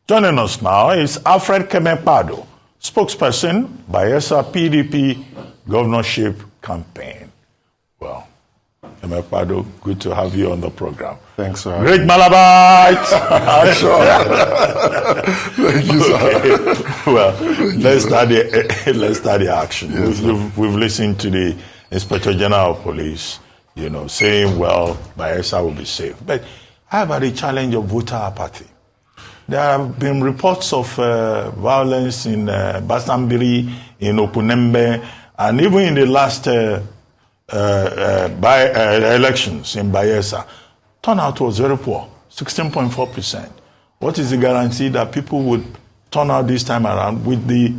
Joining us now is Alfred Kemekpado, spokesperson, Bayelsa PDP governorship campaign. Well, Kemekpado, good to have you on the program. Thanks, sir. Great Malabite! Sure. Thank you, sir. Okay. Well, let's start the action. Yes, we've listened to the Inspector General of Police, saying, well, Bayelsa will be safe. But how about the challenge of voter apathy? There have been reports of violence in Basambiri, in Okunembe, and even in the last elections in Bayelsa. Turnout was very poor, 16.4%. What is the guarantee that people would turn out this time around with the,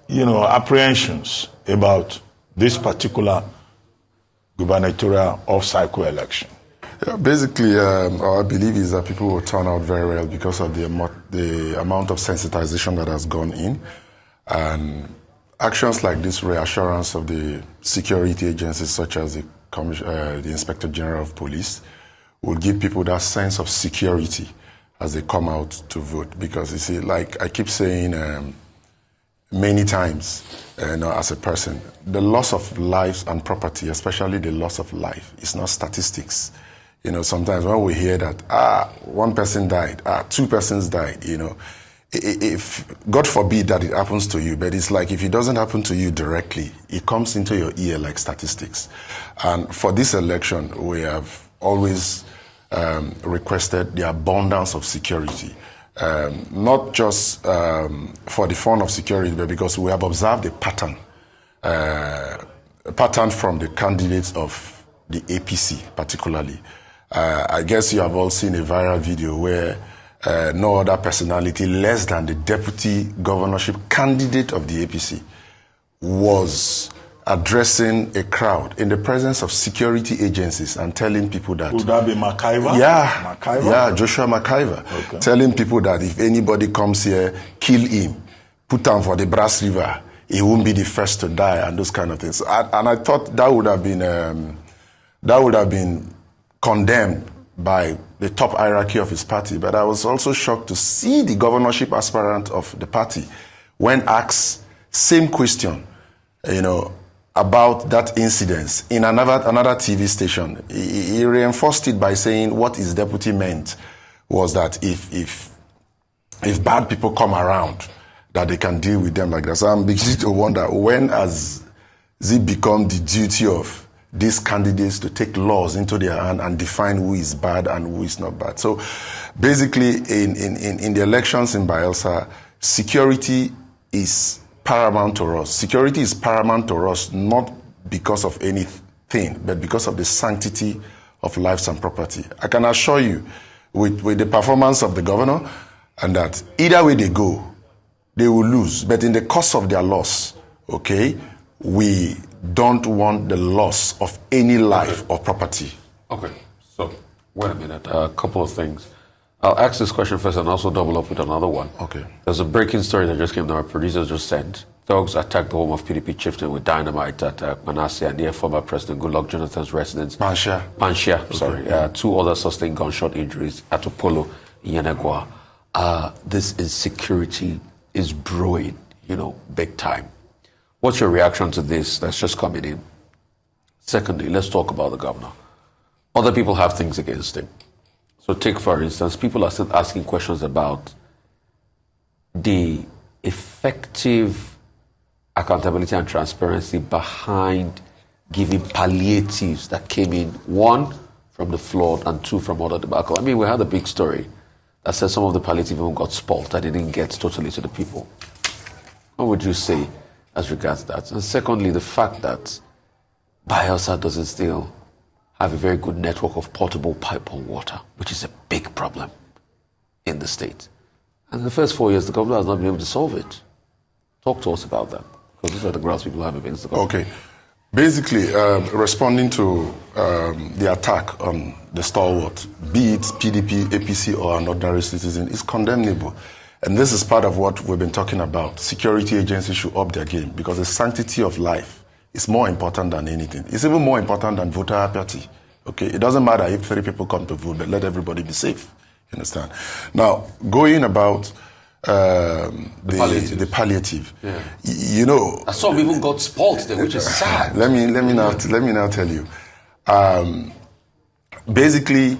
apprehensions about this particular gubernatorial off-cycle election? Yeah, basically, our belief is that people will turn out very well because of the amount of sensitization that has gone in. And actions like this reassurance of the security agencies, such as the Inspector General of Police, will give people that sense of security as they come out to vote. Because you see, like I keep saying many times, as a person, the loss of lives and property, especially the loss of life, is not statistics. Sometimes when we hear that, one person died, two persons died, if God forbid that it happens to you, but it's like if it doesn't happen to you directly, it comes into your ear like statistics. And for this election, we have always requested the abundance of security. Not just for the fun of security, but because we have observed a pattern from the candidates of the APC particularly. I guess you have all seen a viral video where no other personality less than the deputy governorship candidate of the APC was addressing a crowd in the presence of security agencies and telling people that... Would that be McIver? Yeah, McIver? Yeah, Joshua McIver. Okay. Telling people that if anybody comes here, kill him, put him for the Brass River, he won't be the first to die, and those kind of things. And I thought that would have been condemned by the top hierarchy of his party. But I was also shocked to see the governorship aspirant of the party, when asked same question, about that incident in another TV station. He reinforced it by saying what his deputy meant was that if bad people come around, that they can deal with them like that. So I'm beginning to wonder, when has it become the duty of these candidates to take laws into their hand and define who is bad and who is not bad? So basically, in the elections in Bayelsa, security is paramount to us. Security is paramount to us, not because of anything, but because of the sanctity of lives and property. I can assure you, with the performance of the governor, and that either way they go, they will lose. But in the course of their loss, we don't want the loss of any life or property. Okay, so wait a minute. A couple of things. I'll ask this question first and also double up with another one. Okay. There's a breaking story that just came that our producers just sent. Thugs attacked the home of PDP chieftain with dynamite at Manasseh near former President Goodluck Jonathan's residence. Panshia, sorry. Okay. Two others sustained gunshot injuries at Opolo in Yenagua. This insecurity is brewing, big time. What's your reaction to this that's just coming in? Secondly, let's talk about the governor. Other people have things against him. So take, for instance, people are still asking questions about the effective accountability and transparency behind giving palliatives that came in, one, from the flood, and two, from other debacle. I mean, we had a big story that said some of the palliative even got spoiled, that didn't get totally to the people. What would you say as regards that? And secondly, the fact that Bayelsa doesn't still have a very good network of portable pipe on water, which is a big problem in the state. And in the first 4 years, the government has not been able to solve it. Talk to us about that, because these are the grounds people have against the government. Okay. Basically, responding to the attack on the stalwart, be it PDP, APC, or an ordinary citizen, is condemnable. And this is part of what we've been talking about. Security agencies should up their game, because the sanctity of life is more important than anything. It's even more important than voter apathy. Okay, it doesn't matter if 3 people come to vote, but let everybody be safe. understand? Now, going about the palliative. Yeah. You know, Some even got spoiled there, which is sad. let me now tell you. Basically,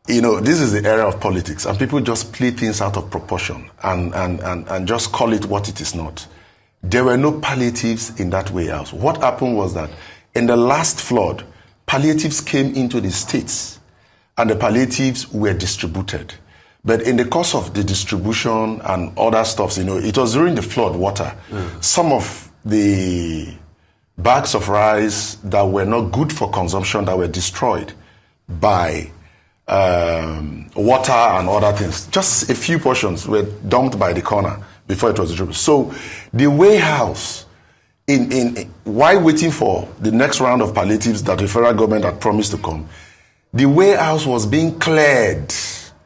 you know, this is the era of politics, and people just play things out of proportion and just call it what it is not. There were no palliatives in that way house. What happened was that in the last flood, palliatives came into the states, and the palliatives were distributed. But in the course of the distribution and other stuff, you know, it was during the flood water. Some of the bags of rice that were not good for consumption, that were destroyed by water and other things. Just a few portions were dumped by the corner before it was distributed. So the warehouse, while waiting for the next round of palliatives that the federal government had promised to come, the warehouse was being cleared.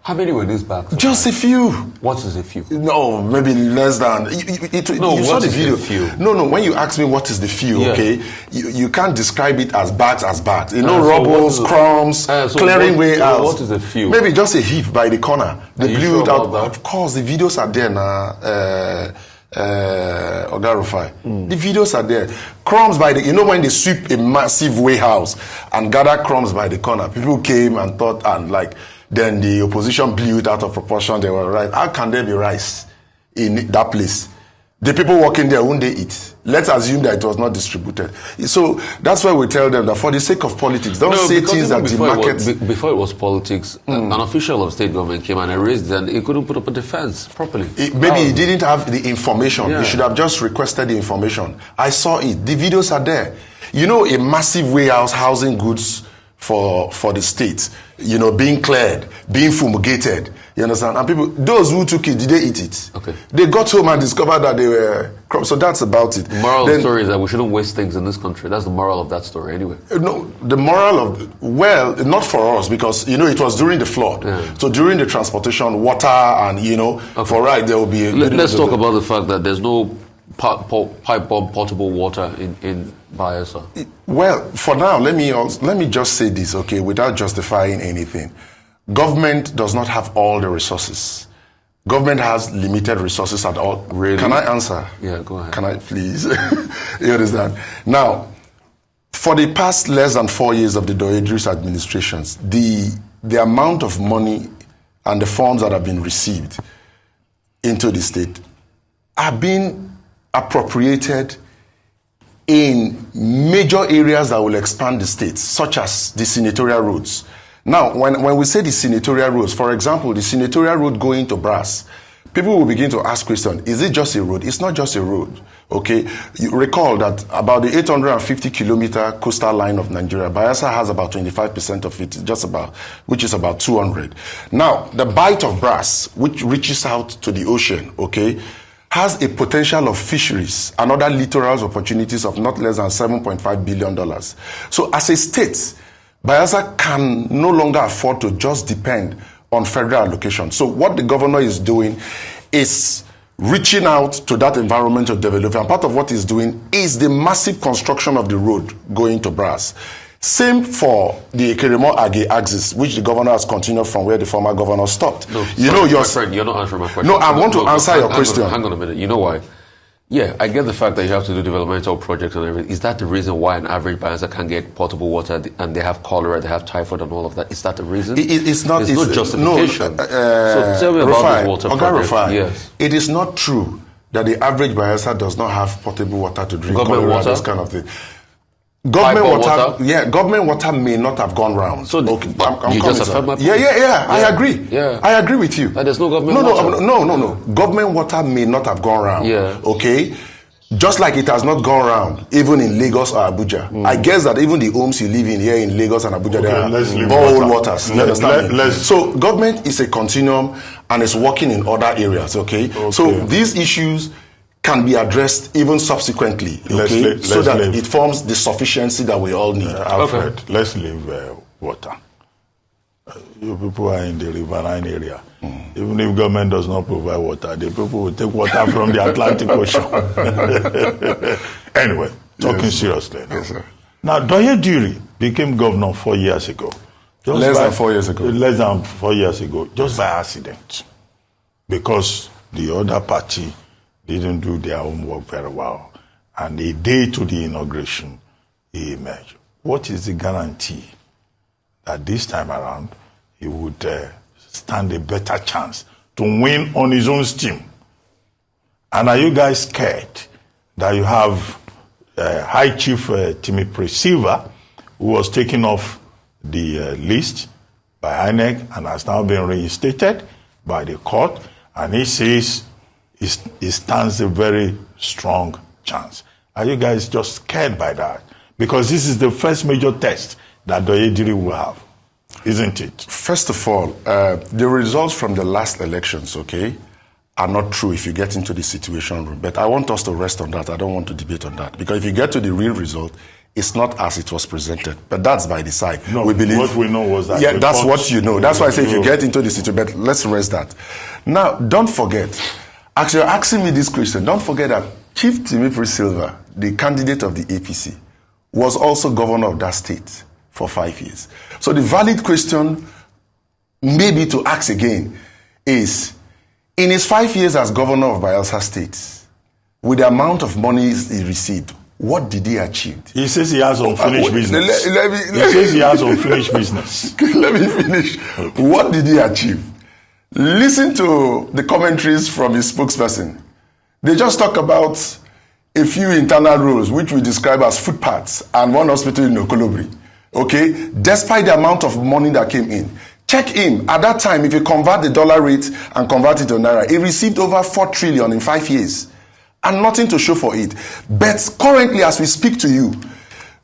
How many were these bags? Just a few. What is a few? No, maybe less than. You saw the video. No. When you ask me what is the few, okay, you can't describe it as bags. You know, rubbles, crumbs, clearing way out. What is a few? Maybe just a heap by the corner. They blew it out. That? Of course, the videos are there now. Oga Rufai. The videos are there. Crumbs by the, you know, when they sweep a massive warehouse and gather crumbs by the corner, people came and thought, and like, then the opposition blew it out of proportion. They were right. How can there be rice in that place? The people working there, won't they eat? Let's assume that it was not distributed. So that's why we tell them that for the sake of politics, don't say things that the market... Before it was politics, an official of state government came and erased it, and he couldn't put up a defense properly. Maybe he didn't have the information. He should have just requested the information. I saw it. The videos are there. You know, a massive warehouse housing goods for the state, you know, being cleared, being fumigated, you understand? And people, those who took it, did they eat it? Okay. They got home and discovered that they were crops. So that's about it. The moral of the story is that we shouldn't waste things in this country. That's the moral of that story anyway. No, the moral of, well, not for us, because, you know, it was during the flood. Yeah. So during the transportation, water and, you know, for right, there will be... Let's talk about the fact that there's no pipe bomb potable water in Bayelsa. Well, for now, let me just say this, okay, without justifying anything. Government does not have all the resources. Government has limited resources at all. Really? Can I answer? Yeah, go ahead. Can I please? You understand? Now, for the past less than 4 years of the Doye administrations, the amount of money and the funds that have been received into the state have been appropriated in major areas that will expand the state, such as the senatorial roads. Now, when we say the senatorial roads, for example, the senatorial road going to Brass, people will begin to ask questions, is it just a road? It's not just a road, okay? You recall that about the 850-kilometer coastal line of Nigeria, Bayelsa has about 25% of it, just about, which is about 200. Now, the Bight of Brass, which reaches out to the ocean, okay, has a potential of fisheries and other littoral opportunities of not less than $7.5 billion. So as a state, Bayelsa can no longer afford to just depend on federal allocation. So what the governor is doing is reaching out to that environmental development. And part of what he's doing is the massive construction of the road going to Brass. Same for the Ekeremo-Age axis, which the governor has continued from where the former governor stopped. No, my friend, you're not answering my question. No, I want to answer your question. Hang on a minute. You know why? Yeah, I get the fact that you have to do developmental projects and everything. Is that the reason why an average Bayelsa can get potable water and they have cholera, they have typhoid and all of that? Is that the reason? It's not. It's no justification. So tell me about this water project. Yes. It is not true that the average Bayelsa does not have potable water to drink. Government cholera, water? this kind of thing. Government water, yeah, government water may not have gone round. So okay, you just affirm my point. Yeah, I agree. Yeah. I agree with you. There's no government water. No. Government water may not have gone round. Yeah. Okay? Just like it has not gone round, even in Lagos or Abuja. I guess that even the homes you live in here in Lagos and Abuja, there are borehole waters. You understand? So government is a continuum and is working in other areas, okay? So these issues can be addressed even subsequently, okay? So that it forms the sufficiency that we all need. Alfred, let's leave water. You people are in the riverine area. Even if government does not provide water, the people will take water from the Atlantic Ocean. Anyway, talking seriously now. Yes, sir. Now, Doye Diri became governor 4 years ago. Less than 4 years ago. Less than 4 years ago, just by accident. Because the other party didn't do their own work very well. And a day to the inauguration, he emerged. What is the guarantee that this time around he would stand a better chance to win on his own steam? And are you guys scared that you have High Chief Timothy Silva, who was taken off the list by INEC and has now been reinstated by the court, and he says he stands a very strong chance? Are you guys just scared by that? Because this is the first major test that Doyediri will have, isn't it? First of all, the results from the last elections, are not true if you get into the situation room. But I want us to rest on that. I don't want to debate on that. Because if you get to the real result, it's not as it was presented. But that's by the side. No, we believe. What we know was that. Yeah, that's what you know. That's why I say if you get into the situation, but let's rest that. Now, don't forget, actually, you're asking me this question. Don't forget that Chief Timothy Silva, the candidate of the APC, was also governor of that state for 5 years. So the valid question, maybe to ask again, is, in his 5 years as governor of Bayelsa State, with the amount of money he received, what did he achieve? He says he has unfinished business. He says he has unfinished business. Let me finish. Okay. What did he achieve? Listen to the commentaries from his spokesperson. They just talk about a few internal roads, which we describe as footpaths, and one hospital in Okolobri. Despite the amount of money that came in. Check him. At that time, if you convert the dollar rate and convert it to naira, he received over 4 trillion in 5 years. And nothing to show for it. But currently, as we speak to you,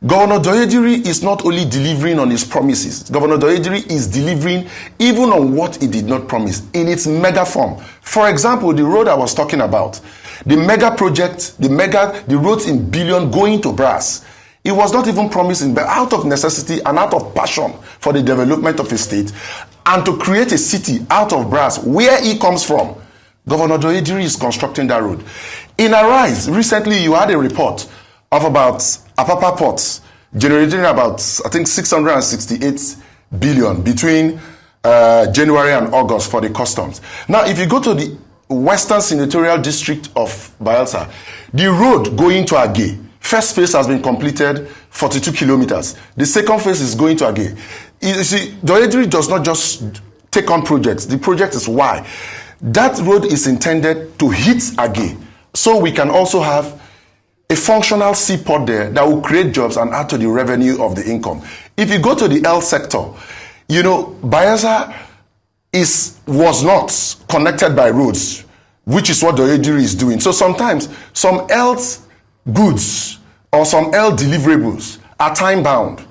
Governor Doyediri is not only delivering on his promises. Governor Doyediri is delivering even on what he did not promise in its mega form. For example, the road I was talking about, the mega project, the roads in billion going to brass. It was not even promising, but out of necessity and out of passion for the development of a state and to create a city out of brass where he comes from, Governor Doyediri is constructing that road. In Arise, recently you had a report of about Apapa Ports generating about, I think, 668 billion between January and August for the customs. Now, if you go to the Western Senatorial District of Bayelsa, the road going to Agay, first phase has been completed, 42 kilometers. The second phase is going to Agay. You see, Doyediri does not just take on projects. The project is why. That road is intended to hit Agay, so we can also have a functional seaport there that will create jobs and add to the revenue of the income. If you go to the health sector, Bayelsa was not connected by roads, which is what Doyediri is doing. So sometimes some health goods or some health deliverables are time bound.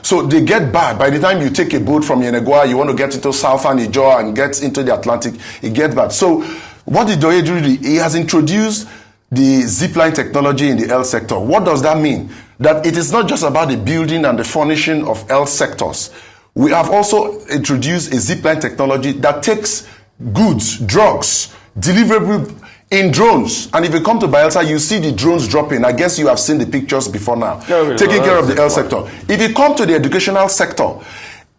So they get bad. By the time you take a boat from Yenagoa, you want to get into Southern Ijaw and get into the Atlantic, it gets bad. So what did Doyediri do? He has introduced the zipline technology in the health sector. What does that mean? That it is not just about the building and the furnishing of health sectors. We have also introduced a zipline technology that takes goods, drugs, deliverable in drones. And if you come to Bayelsa, you see the drones dropping. I guess you have seen the pictures before now. Taking care of the health sector. If you come to the educational sector,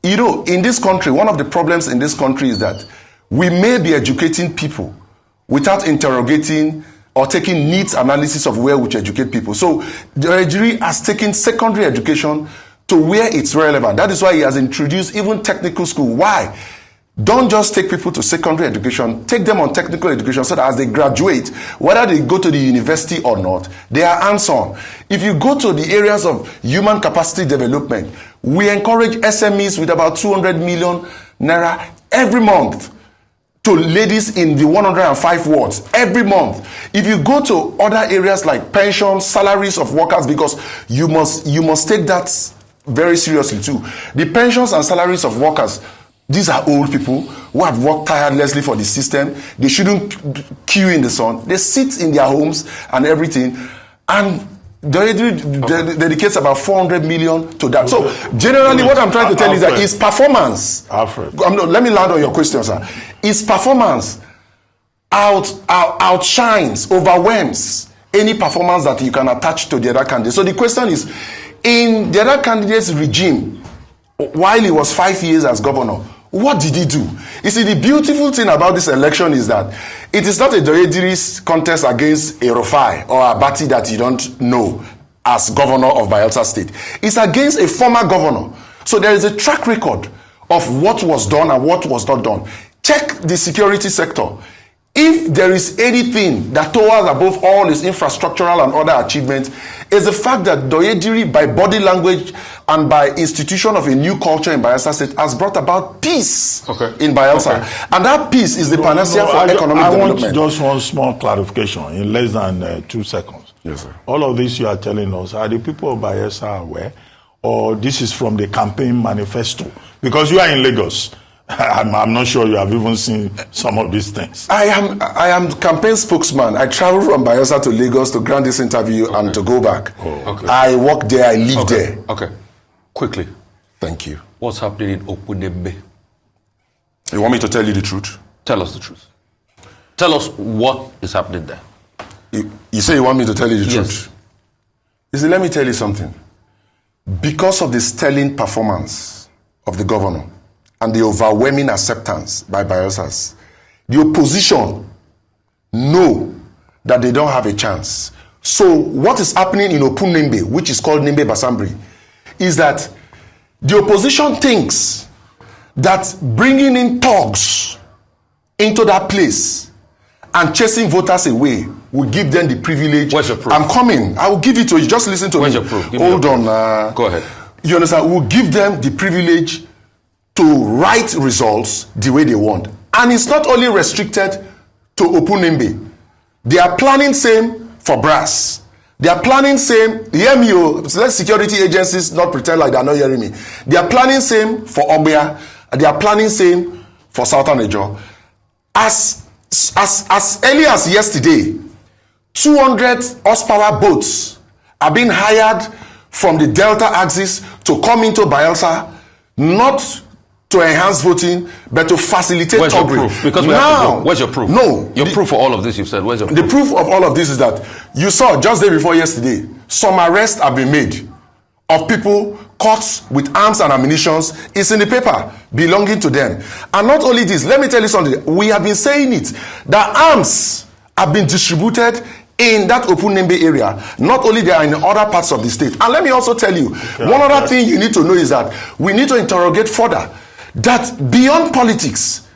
in this country, one of the problems in this country is that we may be educating people without interrogating or taking needs analysis of where we educate people. So Doyediri has taken secondary education to where it's relevant. That is why he has introduced even technical school. Why? Don't just take people to secondary education, take them on technical education so that as they graduate, whether they go to the university or not, they are hands-on. If you go to the areas of human capacity development, we encourage SMEs with about 200 million naira every month to ladies in the 105 wards every month. If you go to other areas like pensions, salaries of workers, because you must take that very seriously too. The pensions and salaries of workers, these are old people who have worked tirelessly for the system. They shouldn't queue in the sun. They sit in their homes and everything. And Doyediri dedicates about 400 million to that. So generally what I'm trying to tell you is that his performance, let me land on your question, sir. His performance outshines, overwhelms any performance that you can attach to the other candidates. So the question is, in the other candidates' regime, while he was 5 years as governor, what did he do? You see, the beautiful thing about this election is that it is not a Doyediri's contest against a Rufai or a Bati that you don't know as governor of Bayelsa State. It's against a former governor. So there is a track record of what was done and what was not done. Check the security sector. If there is anything that towers above all his infrastructural and other achievements, is the fact that Doyediri, by body language and by institution of a new culture in Bayelsa State, has brought about peace in Bayelsa. Okay. And that peace is the panacea for economic development. I want just one small clarification in less than 2 seconds. Yes, sir. All of this you are telling us, are the people of Bayelsa aware, or this is from the campaign manifesto? Because you are in Lagos. I'm not sure you have even seen some of these things. I am campaign spokesman. I travel from Bayelsa to Lagos to grant this interview and to go back. I work there, I live there. Okay. Quickly. Thank you. What's happening in Opunembe? You want me to tell you the truth? Tell us the truth. Tell us what is happening there. You say you want me to tell you the Yes. truth? You see, let me tell you something. Because of the sterling performance of the governor and the overwhelming acceptance by Bayelsas, the opposition know that they don't have a chance. So what is happening in Opunembe, which is called Nembe Basambri, is that the opposition thinks that bringing in thugs into that place and chasing voters away will give them the privilege. Where's your proof? I'm coming. I will give it to you. Just listen to Where's me. your proof? Hold on. Go ahead. You understand? We'll give them the privilege to write results the way they want. And it's not only restricted to Opunembe. They are planning same for Brass. They are planning same, hear me, let security agencies not pretend like they are not hearing me. They are planning same for Ogbia. They are planning same for Southern Ejo. As early as yesterday, 200 horsepower boats are being hired from the Delta axis to come into Bayelsa, not to enhance voting, but to facilitate Where's your thuggery. proof? Because we have to go. Where's your proof? No. Your proof for all of this you've said. Where's your proof? The proof of all of this is that you saw just day before yesterday, some arrests have been made of people caught with arms and ammunition. It's in the paper belonging to them. And not only this, let me tell you something. We have been saying it, that arms have been distributed in that Opunembe area. Not only they are in other parts of the state. And let me also tell you, one other thing you need to know is that we need to interrogate further that beyond politics,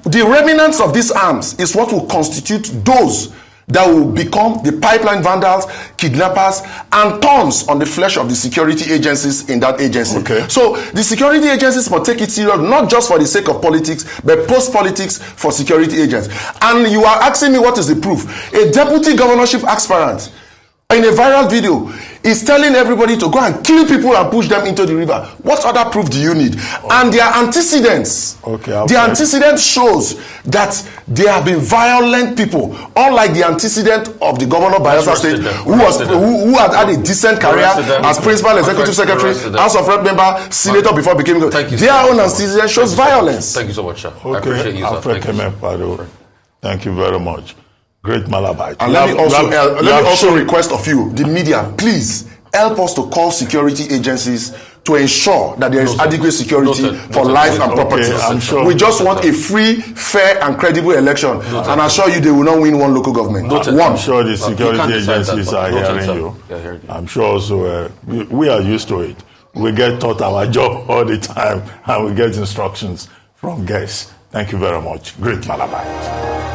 the remnants of these arms is what will constitute those that will become the pipeline vandals, kidnappers, and thorns on the flesh of the security agencies in that agency. So the security agencies must take it serious, not just for the sake of politics, but post-politics for security agents. And you are asking me what is the proof? A deputy governorship aspirant in a viral video is telling everybody to go and kill people and push them into the river. What other proof do you need? And their antecedents, their antecedent shows that they have been violent people, unlike the antecedent of the governor of Bayelsa State, who had a decent career as principal executive secretary, House of Rep member, senator before becoming governor. Their own antecedent shows violence. Thank you so much, sir. I appreciate you, sir. Thank you very much. Great Malabite. And let me also request of you, the media, please help us to call security agencies to ensure that there is adequate security for life and property. We just want a free, fair, and credible election. And I assure you they will not win one local government. I'm sure the security agencies are hearing you. I'm sure also we are used to it. We get taught our job all the time and we get instructions from guests. Thank you very much. Great Malabite.